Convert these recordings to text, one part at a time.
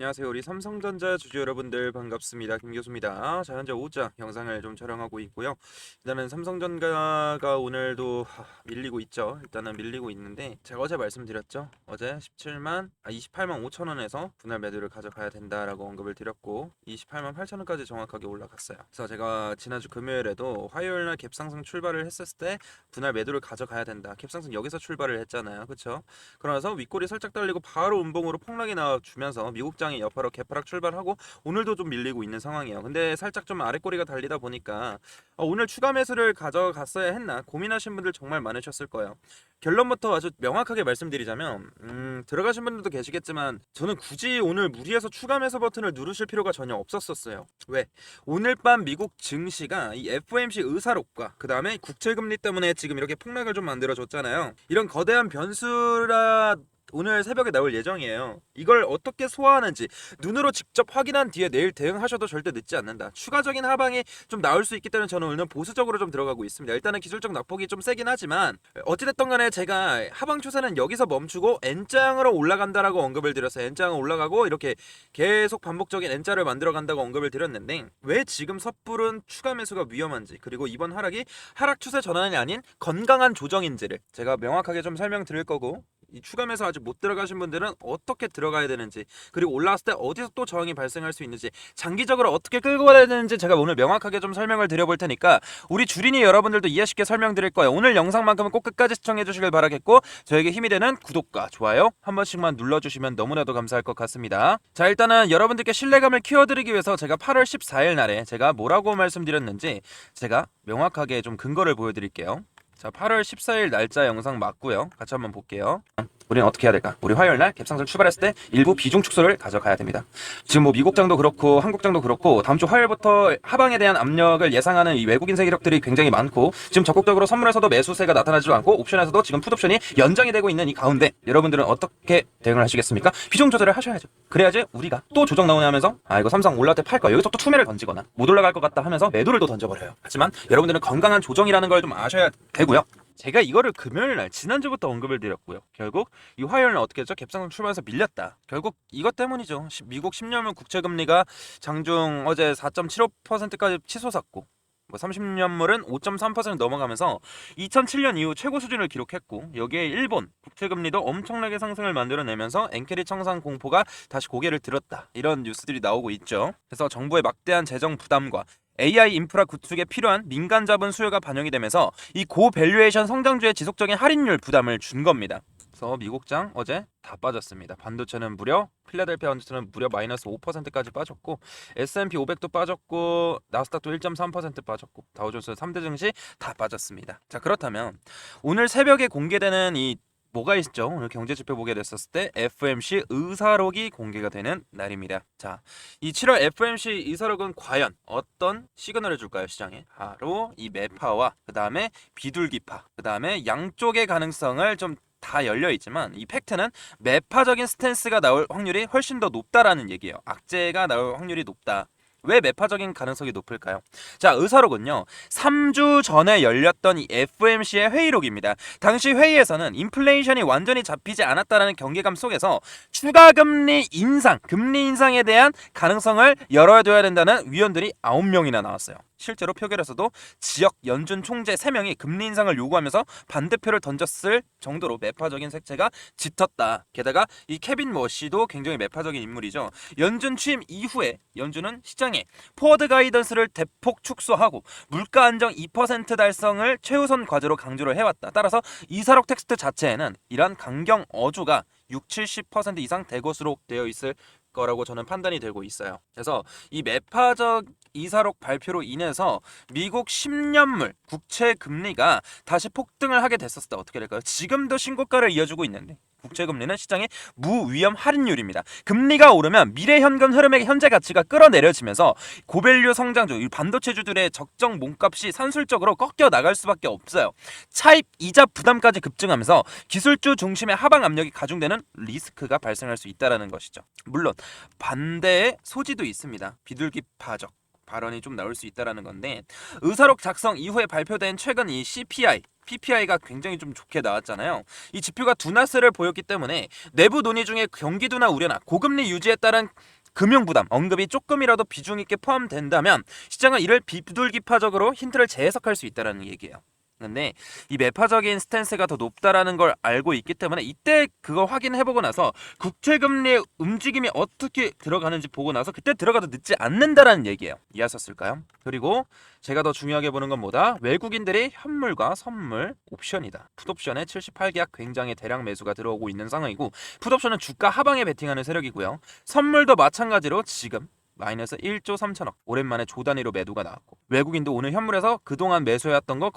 안녕하세요. 우리 삼성전자 주주 여러분들 반갑습니다. 김 교수입니다. 자, 현재 오후장 영상을 좀 촬영하고 있고요. 일단은 삼성전자가 오늘도 밀리고 있죠. 일단은 밀리고 있는데 제가 어제 말씀드렸죠. 어제 28만 5천 원에서 분할 매도를 가져가야 된다라고 언급을 드렸고 28만 8천 원까지 정확하게 올라갔어요. 그래서 제가 지난주 금요일에도 화요일 날 갭상승 출발을 했었을 때 분할 매도를 가져가야 된다. 갭상승 여기서 출발을 했잖아요. 그렇죠? 그러면서 윗골이 살짝 달리고 바로 음봉으로 폭락이 나와주면서 미국장이 여파로 개파락 출발하고 오늘도 좀 밀리고 있는 상황이에요. 근데 살짝 좀 아랫골이가 달리다 보니까 오늘 추가 매수를 가져갔어야 했나 고민하신 분들 정말 많으셨을 거예요. 결론부터 아주 명확하게 말씀드리자면 들어가신 분들도 계시겠지만 저는 굳이 오늘 무리해서 추가 매수 버튼을 누르실 필요가 전혀 없었어요. 왜? 오늘 밤 미국 증시가 이 FOMC 의사록과 그 다음에 국채금리 때문에 지금 이렇게 폭락을 좀 만들어줬잖아요. 이런 거대한 변수라 오늘 새벽에 나올 예정이에요. 이걸 어떻게 소화하는지 눈으로 직접 확인한 뒤에 내일 대응하셔도 절대 늦지 않는다. 추가적인 하방이 좀 나올 수 있기 때문에 저는 오늘 보수적으로 좀 들어가고 있습니다. 일단은 기술적 낙폭이 좀 세긴 하지만 어찌됐든 간에 제가 하방 추세는 여기서 멈추고 N자형으로 올라간다라고 언급을 드렸어요. N자형 올라가고 이렇게 계속 반복적인 N자를 만들어 간다고 언급을 드렸는데 왜 지금 섣부른 추가 매수가 위험한지 그리고 이번 하락이 하락 추세 전환이 아닌 건강한 조정인지를 제가 명확하게 좀 설명드릴 거고 이 추가 매수 아직 못 들어가신 분들은 어떻게 들어가야 되는지 그리고 올라왔을 때 어디서 또 저항이 발생할 수 있는지 장기적으로 어떻게 끌고 가야 되는지 제가 오늘 명확하게 좀 설명을 드려볼 테니까 우리 주린이 여러분들도 이해 쉽게 설명드릴 거예요. 오늘 영상만큼은 꼭 끝까지 시청해 주시길 바라겠고 저에게 힘이 되는 구독과 좋아요 한 번씩만 눌러주시면 너무나도 감사할 것 같습니다. 자, 일단은 여러분들께 신뢰감을 키워드리기 위해서 제가 8월 14일 날에 제가 뭐라고 말씀드렸는지 제가 명확하게 좀 근거를 보여드릴게요. 자, 8월 14일 날짜 영상 맞고요. 같이 한번 볼게요. 우리는 어떻게 해야 될까? 우리 화요일 날 갭상승 출발했을 때 일부 비중 축소를 가져가야 됩니다. 지금 뭐 미국장도 그렇고 한국장도 그렇고 다음 주 화요일부터 하방에 대한 압력을 예상하는 이 외국인 세력들이 굉장히 많고 지금 적극적으로 선물에서도 매수세가 나타나지도 않고 옵션에서도 지금 풋옵션이 연장이 되고 있는 이 가운데 여러분들은 어떻게 대응을 하시겠습니까? 비중 조절을 하셔야죠. 그래야지 우리가 또 조정 나오네 하면서 이거 삼성 올라올 때 팔 거야. 여기서 또 투매를 던지거나 못 올라갈 것 같다 하면서 매도를 또 던져버려요. 하지만 여러분들은 건강한 조정이라는 걸 좀 아셔야 되고요. 제가 이거를 금요일날 지난주부터 언급을 드렸고요. 결국 이 화요일날 어떻게 했죠? 갭상승 출발해서 밀렸다. 결국 이것 때문이죠. 미국 10년물 국채금리가 장중 어제 4.75%까지 치솟았고 뭐 30년물은 5.3% 넘어가면서 2007년 이후 최고 수준을 기록했고 여기에 일본 국채금리도 엄청나게 상승을 만들어내면서 엔캐리 청산 공포가 다시 고개를 들었다. 이런 뉴스들이 나오고 있죠. 그래서 정부의 막대한 재정 부담과 AI 인프라 구축에 필요한 민간 자본 수요가 반영이 되면서 이 고밸류에이션 성장주의 지속적인 할인율 부담을 준 겁니다. 그래서 미국장 어제 다 빠졌습니다. 반도체는 무려 필라델피아 반도체는 무려 마이너스 5%까지 빠졌고 S&P 500도 빠졌고 나스닥도 1.3% 빠졌고 다우존스 3대 증시 다 빠졌습니다. 자, 그렇다면 오늘 새벽에 공개되는 이 뭐가 있죠? 오늘 경제지표 보게 됐었을 때 FOMC 의사록이 공개가 되는 날입니다. 자, 이 7월 FOMC 의사록은 과연 어떤 시그널을 줄까요? 시장에 바로 이 매파와 그 다음에 비둘기파 그 다음에 양쪽의 가능성을 좀 다 열려있지만 이 팩트는 매파적인 스탠스가 나올 확률이 훨씬 더 높다라는 얘기예요. 악재가 나올 확률이 높다. 왜 매파적인 가능성이 높을까요? 자, 의사록은요 3주 전에 열렸던 이 FOMC의 회의록입니다. 당시 회의에서는 인플레이션이 완전히 잡히지 않았다는 경계감 속에서 추가 금리 인상에 대한 가능성을 열어둬야 된다는 위원들이 9명이나 나왔어요. 실제로 표결에서도 지역 연준 총재 3명이 금리 인상을 요구하면서 반대표를 던졌을 정도로 매파적인 색채가 짙었다. 게다가 이 케빈 머시도 굉장히 매파적인 인물이죠. 연준 취임 이후에 연준은 시장에 포워드 가이던스를 대폭 축소하고 물가 안정 2% 달성을 최우선 과제로 강조를 해왔다. 따라서 이사록 텍스트 자체에는 이러한 강경 어조가 60-70% 이상 대것으로 되어 있을 거라고 저는 판단이 되고 있어요. 그래서 이 매파적 이사록 발표로 인해서 미국 10년물 국채 금리가 다시 폭등을 하게 됐었을 때 어떻게 될까요? 지금도 신고가를 이어주고 있는데 국채금리는 시장의 무위험 할인율입니다. 금리가 오르면 미래 현금 흐름의 현재 가치가 끌어내려지면서 고밸류 성장주, 반도체주들의 적정 몸값이 산술적으로 꺾여 나갈 수밖에 없어요. 차입 이자 부담까지 급증하면서 기술주 중심의 하방 압력이 가중되는 리스크가 발생할 수 있다는 것이죠. 물론 반대의 소지도 있습니다. 비둘기파적 발언이 좀 나올 수 있다라는 건데, 의사록 작성 이후에 발표된 최근 이 CPI, PPI가 굉장히 좀 좋게 나왔잖아요. 이 지표가 둔화세를 보였기 때문에 내부 논의 중에 경기 둔화 우려나 고금리 유지에 따른 금융 부담 언급이 조금이라도 비중 있게 포함된다면 시장은 이를 비둘기파적으로 힌트를 재해석할 수 있다라는 얘기예요. 근데 이 매파적인 스탠스가 더 높다라는 걸 알고 있기 때문에 이때 그거 확인해보고 나서 국채금리의 움직임이 어떻게 들어가는지 보고 나서 그때 들어가도 늦지 않는다라는 얘기예요. 이해하셨을까요? 그리고 제가 더 중요하게 보는 건 뭐다? 외국인들이 현물과 선물, 옵션이다. 풋옵션에 78계약 굉장히 대량 매수가 들어오고 있는 상황이고, 풋옵션은 주가 하방에 베팅하는 세력이고요. 선물도 마찬가지로 지금 마이너스 1조 3천억 오랜만에 조 단위로 매도가 나왔고, 외국인도 오늘 현물에서 그동안 매수해왔던 거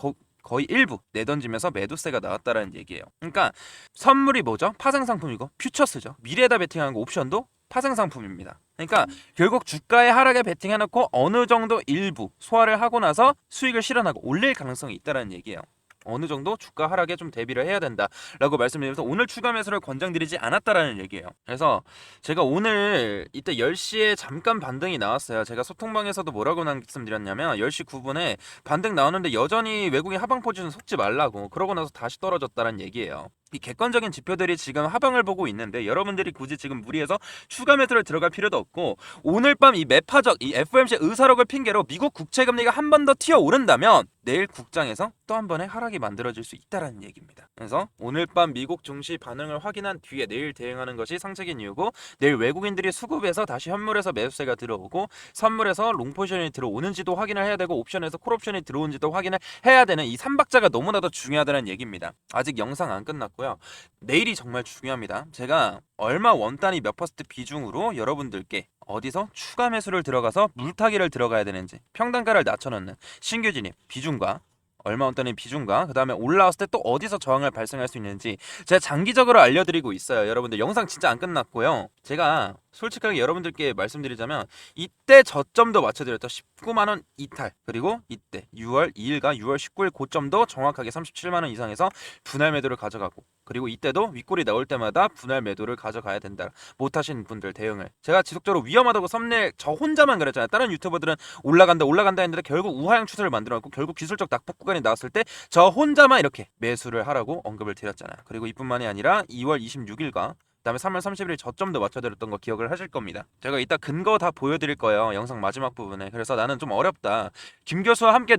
거의 일부 내던지면서 매도세가 나왔다라는 얘기예요. 그러니까 선물이 뭐죠? 파생상품이고, 퓨처스죠. 미래에다 베팅하는 거 옵션도 파생상품입니다. 그러니까 결국 주가의 하락에 베팅해놓고 어느 정도 일부 소화를 하고 나서 수익을 실현하고 올릴 가능성이 있다라는 얘기예요. 어느 정도 주가 하락에 좀 대비를 해야 된다라고 말씀드리면서 오늘 추가 매수를 권장드리지 않았다라는 얘기예요. 그래서 제가 오늘 이때 10시에 잠깐 반등이 나왔어요. 제가 소통방에서도 뭐라고 말씀드렸냐면 10시 9분에 반등 나오는데 여전히 외국인 하방 포지션 속지 말라고, 그러고 나서 다시 떨어졌다는 얘기예요. 이 객관적인 지표들이 지금 하방을 보고 있는데 여러분들이 굳이 지금 무리해서 추가 매수를 들어갈 필요도 없고, 오늘 밤 이 매파적 이 FOMC 의사록을 핑계로 미국 국채금리가 한 번 더 튀어 오른다면 내일 국장에서 또 한 번의 하락이 만들어질 수 있다라는 얘기입니다. 그래서 오늘 밤 미국 증시 반응을 확인한 뒤에 내일 대응하는 것이 상책인 이유고, 내일 외국인들이 수급에서 다시 현물에서 매수세가 들어오고 선물에서 롱포지션이 들어오는지도 확인을 해야 되고, 옵션에서 콜옵션이 들어오는지도 확인을 해야 되는 이 3박자가 너무나도 중요하다는 얘기입니다. 아직 영상 안 끝났고요. 내일이 정말 중요합니다. 제가 얼마 원단위 몇 퍼센트 비중으로 여러분들께 어디서 추가 매수를 들어가서 물타기를 들어가야 되는지, 평단가를 낮춰놓는 신규 진입 비중과 얼마 원단위 비중과 그 다음에 올라왔을 때 또 어디서 저항을 발생할 수 있는지 제가 장기적으로 알려드리고 있어요. 여러분들 영상 진짜 안 끝났고요. 제가 솔직하게 여러분들께 말씀드리자면 이때 저점도 맞춰드렸죠. 19만원 이탈, 그리고 이때 6월 2일과 6월 19일 고점도 정확하게 37만원 이상에서 분할 매도를 가져가고, 그리고 이때도 윗골이 나올 때마다 분할 매도를 가져가야 된다. 못하신 분들 대응을 제가 지속적으로 위험하다고 썸네일 저 혼자만 그랬잖아요. 다른 유튜버들은 올라간다 했는데 결국 우하향 추세를 만들어놨고, 결국 기술적 낙폭 구간이 나왔을 때 저 혼자만 이렇게 매수를 하라고 언급을 드렸잖아요. 그리고 이뿐만이 아니라 2월 26일과 그다음에 3월 30일 저점도 맞춰드렸던 거 기억을 하실 겁니다. 제가 이따 근거 다 보여드릴 거예요. 영상 마지막 부분에. 그래서 나는 좀 어렵다. 김 교수와 함께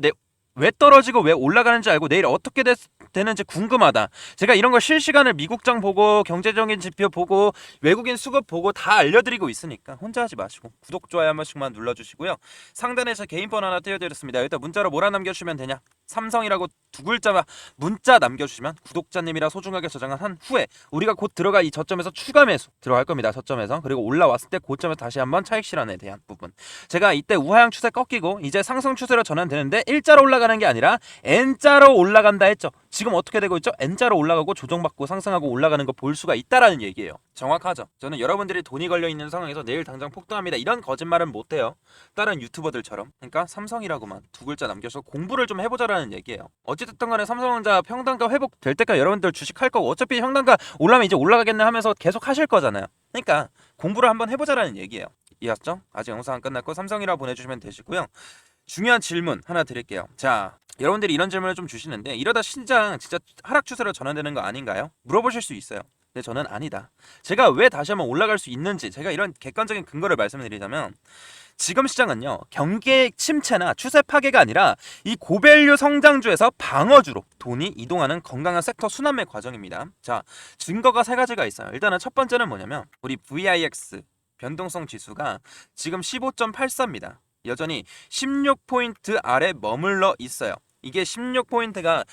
왜 떨어지고 왜 올라가는지 알고 내일 어떻게 되는지 궁금하다. 제가 이런 걸 실시간을 미국장 보고 경제적인 지표 보고 외국인 수급 보고 다 알려드리고 있으니까 혼자 하지 마시고 구독, 좋아요 한 번씩만 눌러주시고요. 상단에서 개인 번호 하나 띄워드렸습니다. 여기다 문자로 뭐라 남겨주시면 되냐? 삼성이라고 두 글자만 문자 남겨주시면 구독자님이라 소중하게 저장한 후에 우리가 곧 들어가 이 저점에서 추가 매수 들어갈 겁니다. 저점에서. 그리고 올라왔을 때 고점에서 다시 한번 차익 실현에 대한 부분. 제가 이때 우하향 추세 꺾이고 이제 상승 추세로 전환되는데 일자로 올라가는 게 아니라 N자로 올라간다 했죠. 지금 어떻게 되고 있죠? N자로 올라가고 조정받고 상승하고 올라가는 거 볼 수가 있다라는 얘기예요. 정확하죠? 저는 여러분들이 돈이 걸려있는 상황에서 내일 당장 폭등합니다 이런 거짓말은 못해요. 다른 유튜버들처럼. 그러니까 삼성이라고만 두 글자 남겨서 공부를 좀 해보자라는 얘기예요. 어찌됐든 간에 삼성전자 평단가 회복될 때까지 여러분들 주식할 거고, 어차피 평단가 올라면 이제 올라가겠네 하면서 계속 하실 거잖아요. 그러니까 공부를 한번 해보자라는 얘기예요. 이해했죠? 아직 영상 안 끝났고 삼성이라 보내주시면 되시고요. 중요한 질문 하나 드릴게요. 자, 여러분들이 이런 질문을 좀 주시는데 이러다 시장 진짜 하락 추세로 전환되는 거 아닌가요? 물어보실 수 있어요. 근데 저는 아니다. 제가 왜 다시 한번 올라갈 수 있는지 제가 이런 객관적인 근거를 말씀드리자면, 지금 시장은요 경기 침체나 추세 파괴가 아니라 이 고밸류 성장주에서 방어주로 돈이 이동하는 건강한 섹터 순환매 과정입니다. 자, 증거가 세 가지가 있어요. 일단은 첫 번째는 뭐냐면 우리 VIX 변동성 지수가 지금 15.84입니다. 여전히 16포인트 아래 머물러 있어요. 이게 16포인트가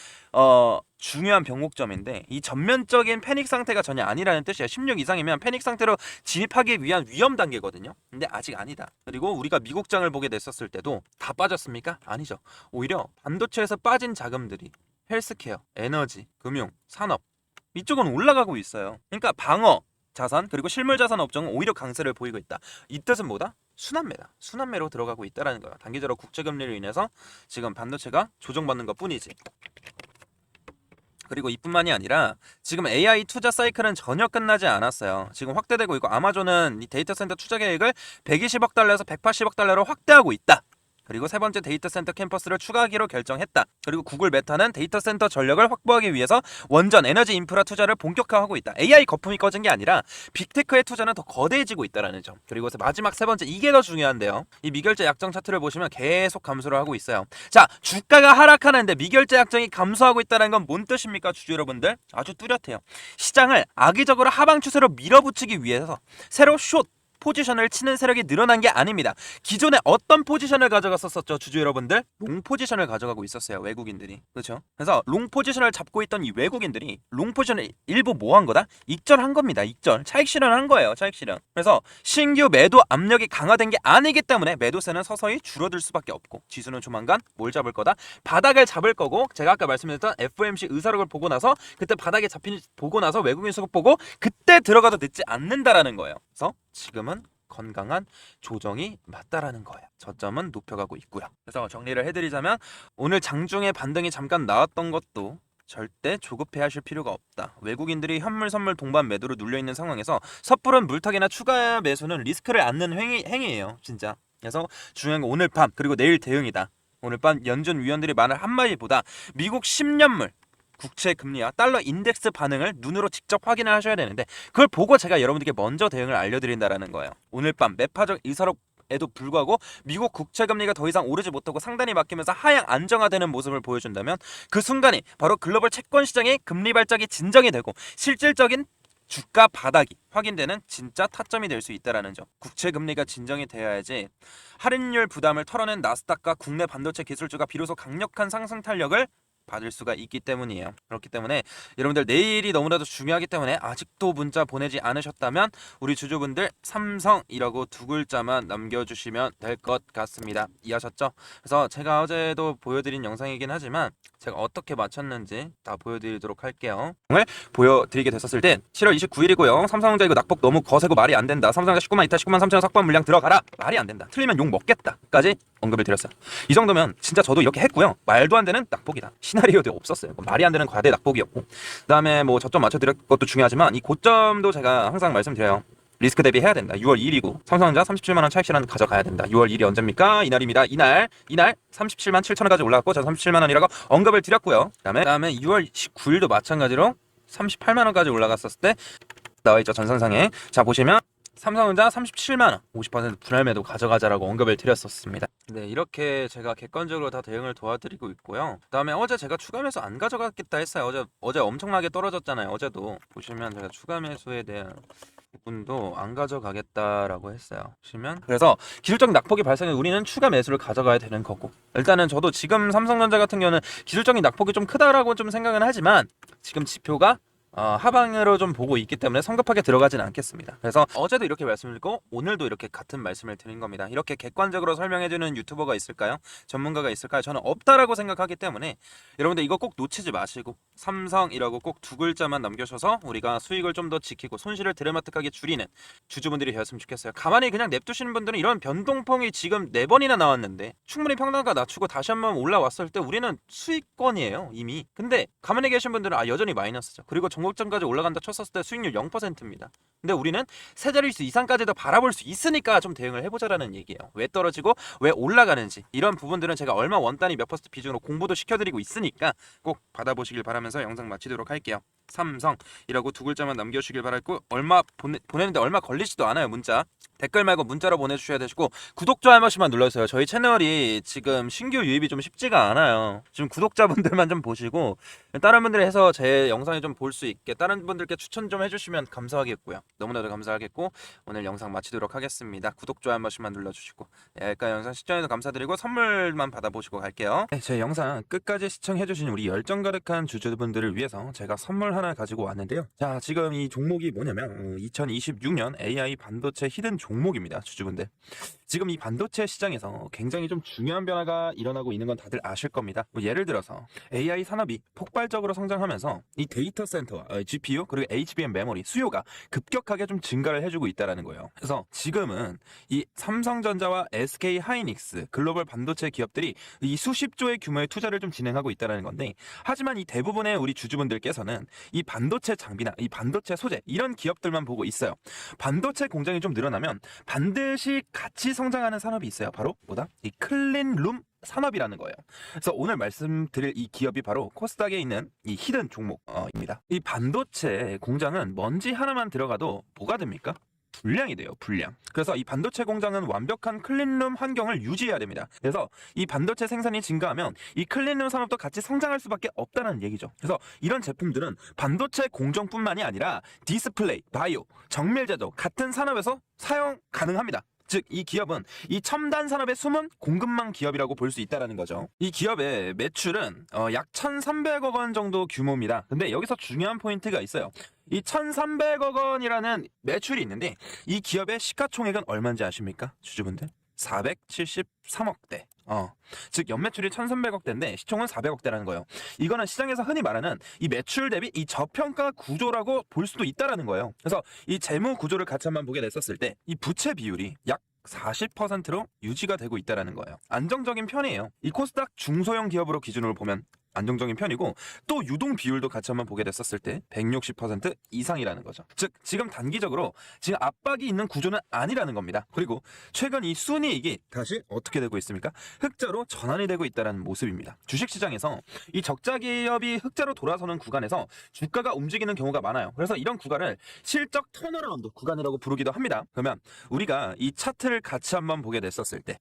중요한 변곡점인데 이 전면적인 패닉 상태가 전혀 아니라는 뜻이야. 16 이상이면 패닉 상태로 진입하기 위한 위험 단계거든요. 근데 아직 아니다. 그리고 우리가 미국장을 보게 됐었을 때도 다 빠졌습니까? 아니죠. 오히려 반도체에서 빠진 자금들이 헬스케어, 에너지, 금융, 산업 이쪽은 올라가고 있어요. 그러니까 방어 자산 그리고 실물 자산 업종은 오히려 강세를 보이고 있다. 이 뜻은 뭐다? 순환매다. 순환매로 들어가고 있다라는 거야. 단기적으로 국제금리로 인해서 지금 반도체가 조정받는 것 뿐이지. 그리고 이뿐만이 아니라 지금 AI 투자 사이클은 전혀 끝나지 않았어요. 지금 확대되고 있고, 아마존은 이 데이터 센터 투자 계획을 120억 달러에서 180억 달러로 확대하고 있다. 그리고 세 번째 데이터 센터 캠퍼스를 추가하기로 결정했다. 그리고 구글 메타는 데이터 센터 전력을 확보하기 위해서 원전 에너지 인프라 투자를 본격화하고 있다. AI 거품이 꺼진 게 아니라 빅테크의 투자는 더 거대해지고 있다는 점. 그리고 마지막 세 번째, 이게 더 중요한데요. 이 미결제 약정 차트를 보시면 계속 감소를 하고 있어요. 자, 주가가 하락하는데 미결제 약정이 감소하고 있다는 건 뭔 뜻입니까, 주주 여러분들? 아주 뚜렷해요. 시장을 악의적으로 하방 추세로 밀어붙이기 위해서 새로 숏 포지션을 치는 세력이 늘어난 게 아닙니다. 기존에 어떤 포지션을 가져갔었죠, 주주 여러분들? 롱 포지션을 가져가고 있었어요, 외국인들이. 그렇죠? 그래서 롱 포지션을 잡고 있던 이 외국인들이 롱 포지션을 일부 뭐 한 거다? 익절한 겁니다. 익절. 차익 실현한 거예요, 차익 실현. 그래서 신규 매도 압력이 강화된 게 아니기 때문에 매도세는 서서히 줄어들 수밖에 없고, 지수는 조만간 뭘 잡을 거다? 바닥을 잡을 거고, 제가 아까 말씀드렸던 FOMC 의사록을 보고 나서 그때 바닥에 잡힌 보고 나서 외국인 수급 보고 그때 들어가도 늦지 않는다라는 거예요. 그래서 지금은 건강한 조정이 맞다라는 거예요. 저점은 높여가고 있고요. 그래서 정리를 해드리자면, 오늘 장중에 반등이 잠깐 나왔던 것도 절대 조급해하실 필요가 없다. 외국인들이 현물 선물 동반 매도로 눌려있는 상황에서 섣부른 물타기나 추가 매수는 리스크를 안는 행위예요, 진짜. 그래서 중요한 건 오늘 밤 그리고 내일 대응이다. 오늘 밤 연준 위원들이 말을 한마디보다 미국 10년물 국채 금리와 달러 인덱스 반응을 눈으로 직접 확인을 하셔야 되는데, 그걸 보고 제가 여러분들께 먼저 대응을 알려드린다라는 거예요. 오늘 밤 매파적 의사록에도 불구하고 미국 국채 금리가 더 이상 오르지 못하고 상단이 막히면서 하향 안정화되는 모습을 보여준다면, 그 순간이 바로 글로벌 채권 시장의 금리 발작이 진정이 되고 실질적인 주가 바닥이 확인되는 진짜 타점이 될 수 있다라는 점. 국채 금리가 진정이 되어야지 할인율 부담을 털어낸 나스닥과 국내 반도체 기술주가 비로소 강력한 상승 탄력을 받을 수가 있기 때문이에요. 그렇기 때문에 여러분들, 내일이 너무나도 중요하기 때문에 아직도 문자 보내지 않으셨다면 우리 주주분들 삼성이라고 두 글자만 남겨주시면 될 것 같습니다. 이해하셨죠? 그래서 제가 어제도 보여드린 영상이긴 하지만 제가 어떻게 맞췄는지 다 보여드리도록 할게요. 오늘 보여드리게 됐었을 땐 7월 29일이고요. 삼성전자 이거 낙폭 너무 거세고 말이 안 된다. 삼성전자 19만 이타 19만 3천 삭발 물량 들어가라. 말이 안 된다. 틀리면 욕 먹겠다까지 언급을 드렸어요. 이 정도면 진짜 저도 이렇게 했고요. 말도 안 되는 낙폭이다. 시나리오도 없었어요. 말이 안 되는 과대 낙폭이었고, 그 다음에 뭐 저점 맞춰드릴 것도 중요하지만 이 고점도 제가 항상 말씀드려요. 리스크 대비해야 된다. 6월 1일이고 삼성전자 37만원 차익 실현 가져가야 된다. 6월 1일이 언제입니까? 이날입니다. 이날 37만 7천원까지 올라갔고, 저 37만원이라고 언급을 드렸고요. 그 다음에 6월 19일도 마찬가지로 38만원까지 올라갔었을 때 나와있죠, 전선상에. 자, 보시면 삼성전자 37만원 50% 분할 매도 가져가자라고 언급을 드렸었습니다. 네, 이렇게 제가 객관적으로 다 대응을 도와드리고 있고요. 그 다음에 어제 제가 추가 매수 안 가져갔겠다 했어요. 어제 엄청나게 떨어졌잖아요. 어제도 보시면 제가 추가 매수에 대한 부분도 안 가져가겠다라고 했어요. 보시면, 그래서 기술적 낙폭이 발생해 우리는 추가 매수를 가져가야 되는 거고, 일단은 저도 지금 삼성전자 같은 경우는 기술적인 낙폭이 좀 크다라고 좀 생각은 하지만 지금 지표가 하방으로 좀 보고 있기 때문에 성급하게 들어가지는 않겠습니다. 그래서 어제도 이렇게 말씀드리고 오늘도 이렇게 같은 말씀을 드린 겁니다. 이렇게 객관적으로 설명해주는 유튜버가 있을까요? 전문가가 있을까요? 저는 없다라고 생각하기 때문에 여러분들 이거 꼭 놓치지 마시고 삼성이라고 꼭 두 글자만 남겨셔서 우리가 수익을 좀 더 지키고 손실을 드라마틱하게 줄이는 주주분들이 되었으면 좋겠어요. 가만히 그냥 냅두시는 분들은 이런 변동폭이 지금 4번이나 나왔는데 충분히 평단가 낮추고 다시 한번 올라왔을 때 우리는 수익권이에요, 이미. 근데 가만히 계신 분들은 여전히 마이너스죠. 그리고 정고점까지 올라간다 쳤었을 때 수익률 0%입니다. 근데 우리는 세 자릿수 이상까지도 바라볼 수 있으니까 좀 대응을 해보자라는 얘기예요. 왜 떨어지고 왜 올라가는지, 이런 부분들은 제가 얼마 원단위 몇 퍼센트 비중으로 공부도 시켜드리고 있으니까 꼭 받아보시길 바라면서 영상 마치도록 할게요. 삼성이라고 두 글자만 남겨주시길 바랄고, 보내는데 얼마 걸리지도 않아요. 문자 댓글 말고 문자로 보내주셔야 되시고, 구독 좋아요 한 번씩만 눌러주세요. 저희 채널이 지금 신규 유입이 좀 쉽지가 않아요. 지금 구독자분들만 좀 보시고 다른 분들이 해서 제 영상을 좀 볼 수 있게 다른 분들께 추천 좀 해주시면 감사하겠고요. 너무나도 감사하겠고, 오늘 영상 마치도록 하겠습니다. 구독 좋아요 한 번씩만 눌러주시고, 여기까지 영상 시청해서 감사드리고 선물만 받아보시고 갈게요. 제 영상 끝까지 시청해주신 우리 열정 가득한 주주분들을 위해서 제가 선물 하나 가지고 왔는데요. 자, 지금 이 종목이 뭐냐면 2026년 AI 반도체 히든 종목입니다. 주주분들, 지금 이 반도체 시장에서 굉장히 좀 중요한 변화가 일어나고 있는 건 다들 아실 겁니다. 예를 들어서 AI 산업이 폭발적으로 성장하면서 이 데이터 센터와 GPU 그리고 HBM 메모리 수요가 급격하게 좀 증가를 해주고 있다는 거예요. 그래서 지금은 이 삼성전자와 SK 하이닉스 글로벌 반도체 기업들이 이 수십조의 규모의 투자를 좀 진행하고 있다는 건데, 하지만 이 대부분의 우리 주주분들께서는 이 반도체 장비나 이 반도체 소재 이런 기업들만 보고 있어요. 반도체 공장이 좀 늘어나면 반드시 같이 성장하는 산업이 있어요. 바로 뭐다? 이 클린룸 산업이라는 거예요. 그래서 오늘 말씀드릴 이 기업이 바로 코스닥에 있는 이 히든 종목입니다. 이 반도체 공장은 먼지 하나만 들어가도 뭐가 됩니까? 불량이 돼요. 불량. 그래서 이 반도체 공장은 완벽한 클린룸 환경을 유지해야 됩니다. 그래서 이 반도체 생산이 증가하면 이 클린룸 산업도 같이 성장할 수밖에 없다는 얘기죠. 그래서 이런 제품들은 반도체 공정뿐만이 아니라 디스플레이, 바이오, 정밀 제조 같은 산업에서 사용 가능합니다. 즉 이 기업은 이 첨단 산업의 숨은 공급망 기업이라고 볼 수 있다는 거죠. 이 기업의 매출은 약 1,300억 원 정도 규모입니다. 근데 여기서 중요한 포인트가 있어요. 이 1,300억 원이라는 매출이 있는데 이 기업의 시가총액은 얼마인지 아십니까? 주주분들? 473억대. 즉 연매출이 1,300억대인데 시총은 400억대라는 거예요. 이거는 시장에서 흔히 말하는 이 매출 대비 이 저평가 구조라고 볼 수도 있다라는 거예요. 그래서 이 재무 구조를 같이 한번 보게 됐었을 때 이 부채 비율이 약 40%로 유지가 되고 있다라는 거예요. 안정적인 편이에요. 이 코스닥 중소형 기업으로 기준으로 보면 안정적인 편이고 또 유동 비율도 같이 한번 보게 됐었을 때 160% 이상이라는 거죠. 즉 지금 단기적으로 지금 압박이 있는 구조는 아니라는 겁니다. 그리고 최근 이 순이익이 다시 어떻게 되고 있습니까? 흑자로 전환이 되고 있다는 모습입니다. 주식시장에서 이 적자 기업이 흑자로 돌아서는 구간에서 주가가 움직이는 경우가 많아요. 그래서 이런 구간을 실적 턴어라운드 구간이라고 부르기도 합니다. 그러면 우리가 이 차트를 같이 한번 보게 됐었을 때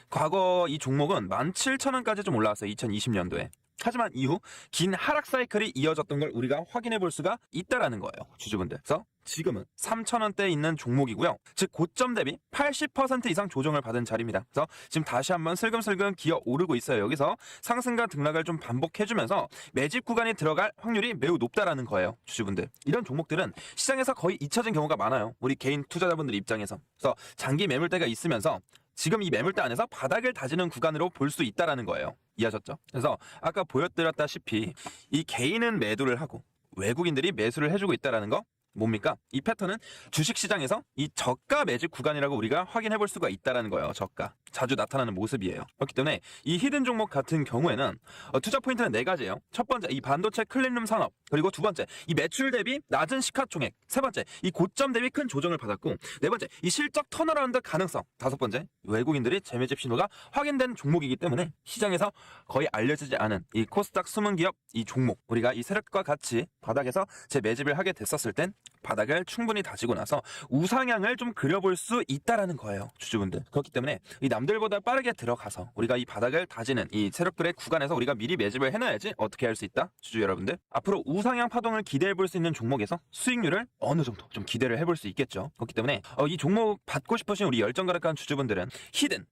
과거 이 종목은 17,000원까지 좀 올라왔어요. 2020년도에. 하지만 이후 긴 하락 사이클이 이어졌던 걸 우리가 확인해 볼 수가 있다라는 거예요. 주주분들. 그래서 지금은 3,000원대에 있는 종목이고요. 즉 고점 대비 80% 이상 조정을 받은 자리입니다. 그래서 지금 다시 한번 슬금슬금 기어 오르고 있어요. 여기서 상승과 등락을 좀 반복해주면서 매집 구간이 들어갈 확률이 매우 높다라는 거예요. 주주분들. 이런 종목들은 시장에서 거의 잊혀진 경우가 많아요. 우리 개인 투자자분들 입장에서. 그래서 장기 매물대가 있으면서 지금 이 매물대 안에서 바닥을 다지는 구간으로 볼 수 있다라는 거예요. 이해하셨죠? 그래서 아까 보여드렸다시피 이 개인은 매도를 하고 외국인들이 매수를 해주고 있다라는 거 뭡니까? 이 패턴은 주식시장에서 이 저가 매집 구간이라고 우리가 확인해 볼 수가 있다라는 거예요. 저가. 자주 나타나는 모습이에요. 그렇기 때문에 이 히든 종목 같은 경우에는 투자 포인트는 4가지예요. 첫 번째, 이 반도체 클린룸 산업. 그리고 두 번째, 이 매출 대비 낮은 시가총액. 세 번째, 이 고점 대비 큰 조정을 받았고, 네 번째, 이 실적 턴어라운드 가능성. 다섯 번째, 외국인들이 재매집 신호가 확인된 종목이기 때문에 시장에서 거의 알려지지 않은 이 코스닥 숨은 기업 이 종목. 우리가 이 세력과 같이 바닥에서 재매집을 하게 됐었을 땐 바닥을 충분히 다지고 나서 우상향을 좀 그려볼 수 있다라는 거예요. 주주분들. 그렇기 때문에 이 남들보다 빠르게 들어가서 우리가 이 바닥을 다지는 이 세력들의 구간에서 우리가 미리 매집을 해놔야지 어떻게 할 수 있다? 주주 여러분들. 앞으로 우상향 파동을 기대해 볼 수 있는 종목에서 수익률을 어느 정도 좀 기대를 해볼 수 있겠죠. 그렇기 때문에 이 종목 받고 싶으신 우리 열정가락한 주주분들은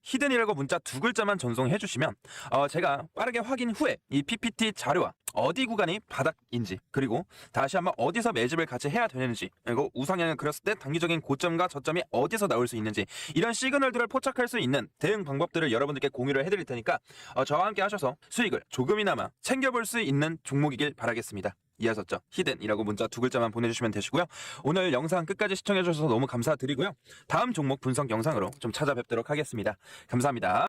히든이라고 문자 2글자만 전송해 주시면 제가 빠르게 확인 후에 이 PPT 자료와 어디 구간이 바닥인지 그리고 다시 한번 어디서 매집을 같이 해야 되는지 그리고 우상향을 그렸을 때 단기적인 고점과 저점이 어디서 나올 수 있는지 이런 시그널들을 포착할 수 있는 대응 방법들을 여러분들께 공유를 해드릴 테니까 저와 함께 하셔서 수익을 조금이나마 챙겨볼 수 있는 종목이길 바라겠습니다. 이해하셨죠? 히든이라고 문자 2글자만 보내주시면 되시고요. 오늘 영상 끝까지 시청해주셔서 너무 감사드리고요. 다음 종목 분석 영상으로 좀 찾아뵙도록 하겠습니다. 감사합니다.